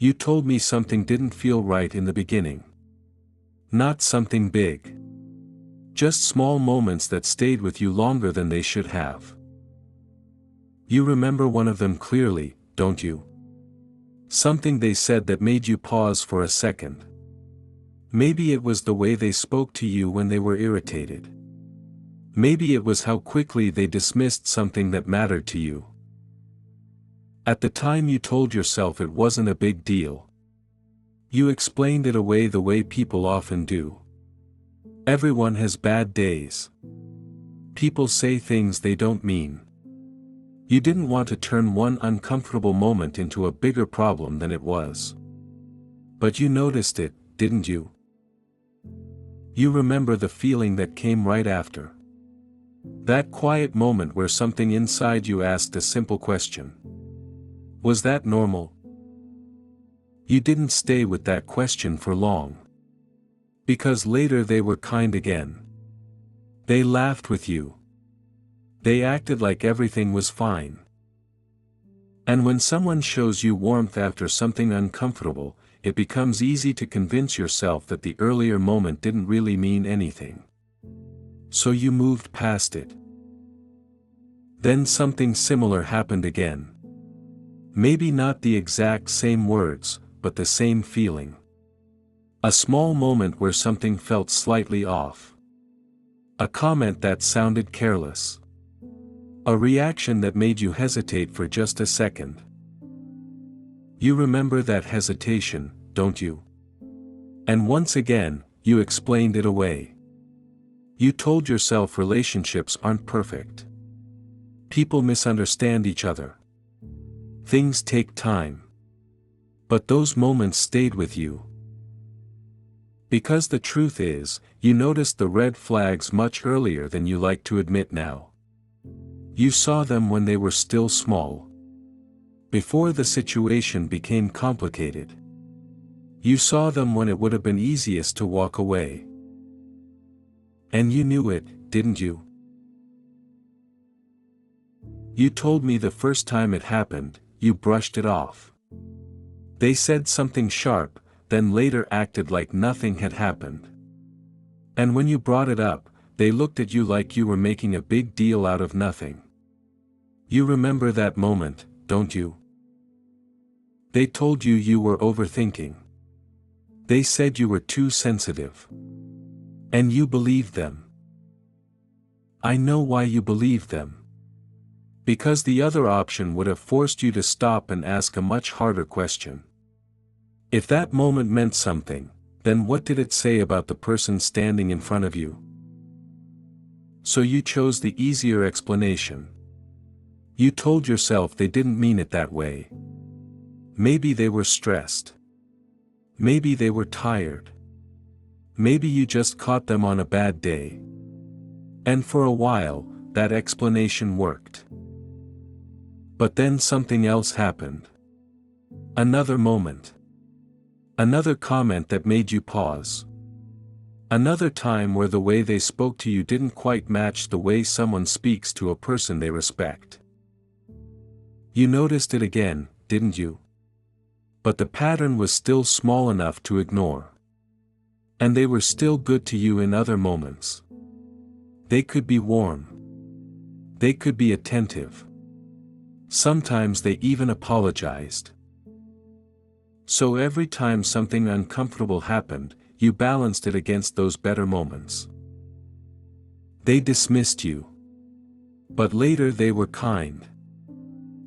You told me something didn't feel right in the beginning. Not something big. Just small moments that stayed with you longer than they should have. You remember one of them clearly, don't you? Something they said that made you pause for a second. Maybe it was the way they spoke to you when they were irritated. Maybe it was how quickly they dismissed something that mattered to you. At the time you told yourself it wasn't a big deal. You explained it away the way people often do. Everyone has bad days. People say things they don't mean. You didn't want to turn one uncomfortable moment into a bigger problem than it was. But you noticed it, didn't you? You remember the feeling that came right after. That quiet moment where something inside you asked a simple question. Was that normal? You didn't stay with that question for long. Because later they were kind again. They laughed with you. They acted like everything was fine. And when someone shows you warmth after something uncomfortable, it becomes easy to convince yourself that the earlier moment didn't really mean anything. So you moved past it. Then something similar happened again. Maybe not the exact same words, but the same feeling. A small moment where something felt slightly off. A comment that sounded careless. A reaction that made you hesitate for just a second. You remember that hesitation, don't you? And once again, you explained it away. You told yourself relationships aren't perfect. People misunderstand each other. Things take time. But those moments stayed with you. Because the truth is, you noticed the red flags much earlier than you like to admit now. You saw them when they were still small. Before the situation became complicated. You saw them when it would have been easiest to walk away. And you knew it, didn't you? You told me the first time it happened, you brushed it off. They said something sharp, then later acted like nothing had happened. And when you brought it up, they looked at you like you were making a big deal out of nothing. You remember that moment, don't you? They told you you were overthinking. They said you were too sensitive. And you believed them. I know why you believed them. Because the other option would have forced you to stop and ask a much harder question. If that moment meant something, then what did it say about the person standing in front of you? So you chose the easier explanation. You told yourself they didn't mean it that way. Maybe they were stressed. Maybe they were tired. Maybe you just caught them on a bad day. And for a while, that explanation worked. But then something else happened. Another moment. Another comment that made you pause. Another time where the way they spoke to you didn't quite match the way someone speaks to a person they respect. You noticed it again, didn't you? But the pattern was still small enough to ignore. And they were still good to you in other moments. They could be warm. They could be attentive. Sometimes they even apologized. So every time something uncomfortable happened, you balanced it against those better moments. They dismissed you. But later they were kind.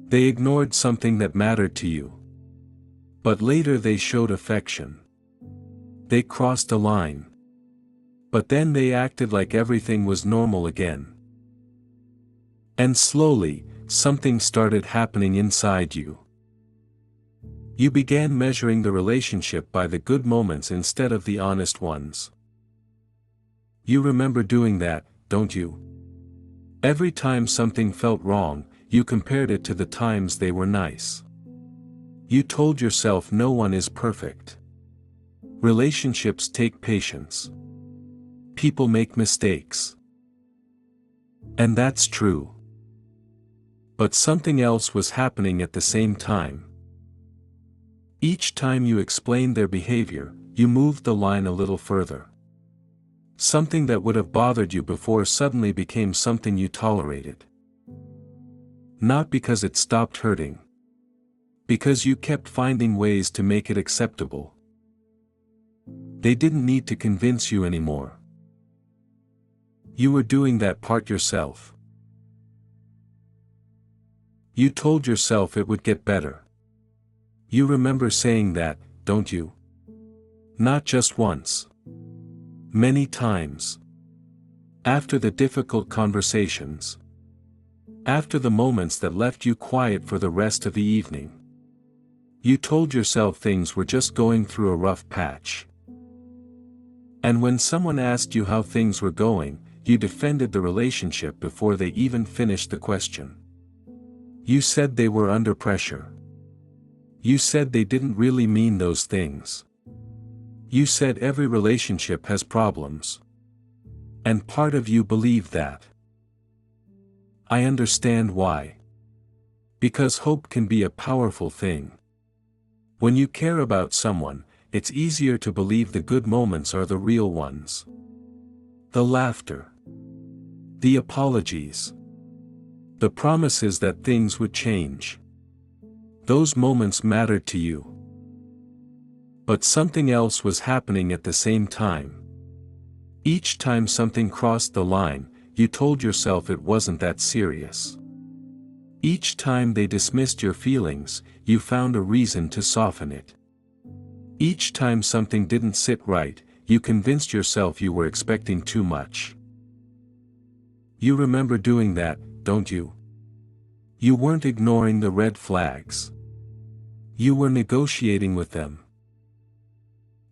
They ignored something that mattered to you. But later they showed affection. They crossed a line. But then they acted like everything was normal again. And slowly, something started happening inside you. You began measuring the relationship by the good moments instead of the honest ones. You remember doing that, don't you? Every time something felt wrong, you compared it to the times they were nice. You told yourself no one is perfect. Relationships take patience. People make mistakes. And that's true. But something else was happening at the same time. Each time you explained their behavior, you moved the line a little further. Something that would have bothered you before suddenly became something you tolerated. Not because it stopped hurting. Because you kept finding ways to make it acceptable. They didn't need to convince you anymore. You were doing that part yourself. You told yourself it would get better. You remember saying that, don't you? Not just once. Many times. After the difficult conversations. After the moments that left you quiet for the rest of the evening. You told yourself things were just going through a rough patch. And when someone asked you how things were going, you defended the relationship before they even finished the question. You said they were under pressure. You said they didn't really mean those things. You said every relationship has problems. And part of you believed that. I understand why. Because hope can be a powerful thing. When you care about someone, it's easier to believe the good moments are the real ones. The laughter. The apologies. The promises that things would change. Those moments mattered to you. But something else was happening at the same time. Each time something crossed the line, you told yourself it wasn't that serious. Each time they dismissed your feelings, you found a reason to soften it. Each time something didn't sit right, you convinced yourself you were expecting too much. You remember doing that, don't you? You weren't ignoring the red flags. You were negotiating with them.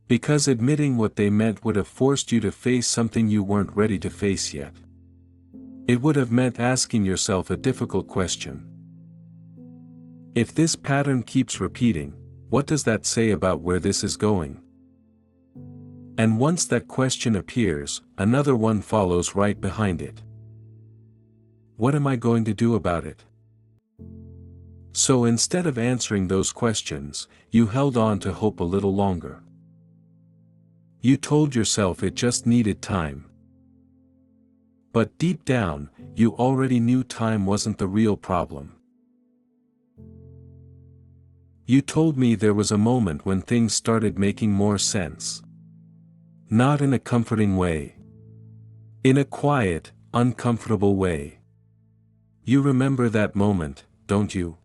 Because admitting what they meant would have forced you to face something you weren't ready to face yet. It would have meant asking yourself a difficult question. If this pattern keeps repeating, what does that say about where this is going? And once that question appears, another one follows right behind it. What am I going to do about it? So instead of answering those questions, you held on to hope a little longer. You told yourself it just needed time. But deep down, you already knew time wasn't the real problem. You told me there was a moment when things started making more sense. Not in a comforting way. In a quiet, uncomfortable way. You remember that moment, don't you?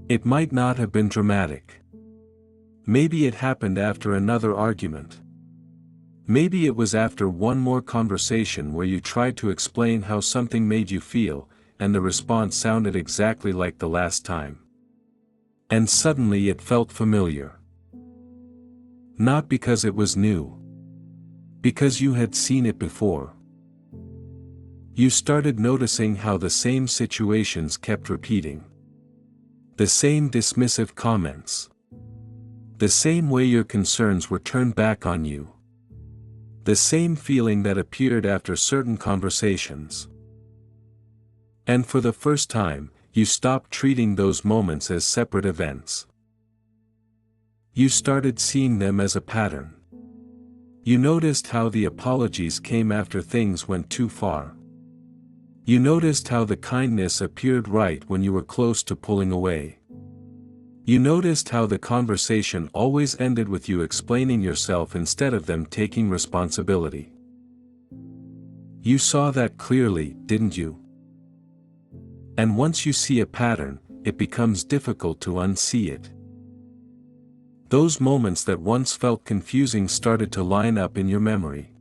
It might not have been dramatic. Maybe it happened after another argument. Maybe it was after one more conversation where you tried to explain how something made you feel, and the response sounded exactly like the last time. And suddenly it felt familiar. Not because it was new. Because you had seen it before. You started noticing how the same situations kept repeating. The same dismissive comments. The same way your concerns were turned back on you. The same feeling that appeared after certain conversations. And for the first time, you stopped treating those moments as separate events. You started seeing them as a pattern. You noticed how the apologies came after things went too far. You noticed how the kindness appeared right when you were close to pulling away. You noticed how the conversation always ended with you explaining yourself instead of them taking responsibility. You saw that clearly, didn't you? And once you see a pattern, it becomes difficult to unsee it. Those moments that once felt confusing started to line up in your memory.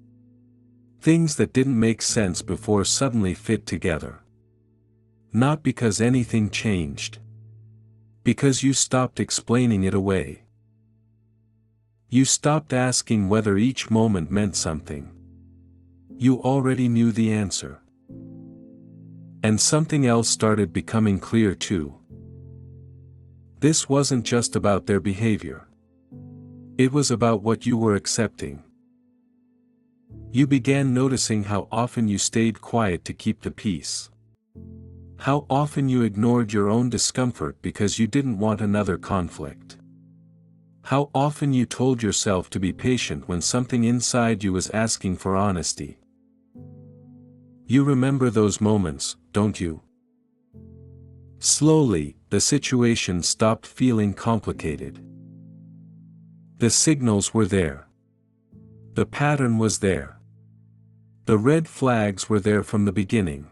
Things that didn't make sense before suddenly fit together. Not because anything changed. Because you stopped explaining it away. You stopped asking whether each moment meant something. You already knew the answer. And something else started becoming clear too. This wasn't just about their behavior. It was about what you were accepting. You began noticing how often you stayed quiet to keep the peace. How often you ignored your own discomfort because you didn't want another conflict. How often you told yourself to be patient when something inside you was asking for honesty. You remember those moments, don't you? Slowly, the situation stopped feeling complicated. The signals were there. The pattern was there. The red flags were there from the beginning.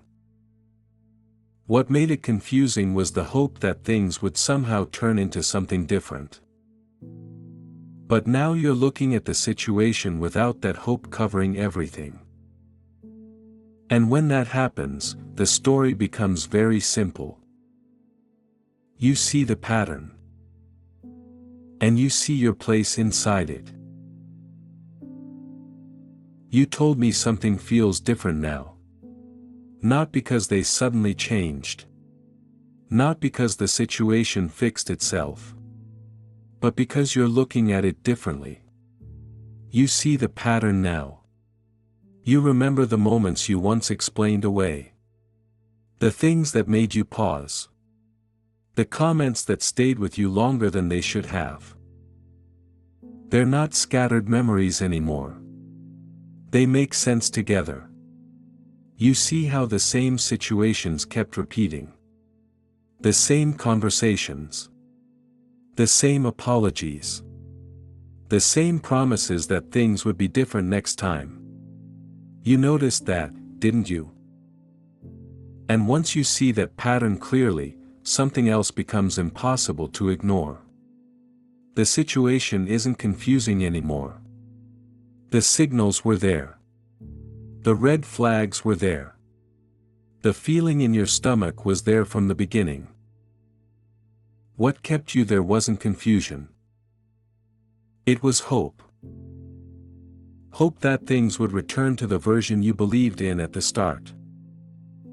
What made it confusing was the hope that things would somehow turn into something different. But now you're looking at the situation without that hope covering everything. And when that happens, the story becomes very simple. You see the pattern. And you see your place inside it. You told me something feels different now. Not because they suddenly changed. Not because the situation fixed itself. But because you're looking at it differently. You see the pattern now. You remember the moments you once explained away. The things that made you pause. The comments that stayed with you longer than they should have. They're not scattered memories anymore. They make sense together. You see how the same situations kept repeating. The same conversations. The same apologies. The same promises that things would be different next time. You noticed that, didn't you? And once you see that pattern clearly, something else becomes impossible to ignore. The situation isn't confusing anymore. The signals were there. The red flags were there. The feeling in your stomach was there from the beginning. What kept you there wasn't confusion. It was hope. Hope that things would return to the version you believed in at the start.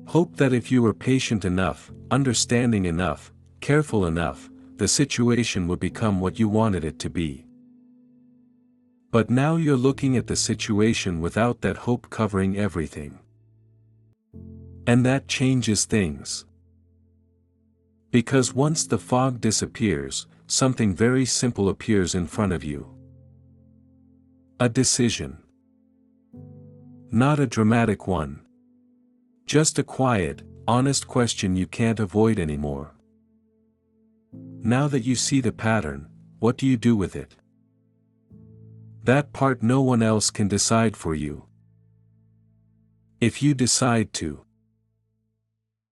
Hope that if you were patient enough, understanding enough, careful enough, the situation would become what you wanted it to be. But now you're looking at the situation without that hope covering everything. And that changes things. Because once the fog disappears, something very simple appears in front of you. A decision. Not a dramatic one. Just a quiet, honest question you can't avoid anymore. Now that you see the pattern, what do you do with it? That part no one else can decide for you. If you decide to.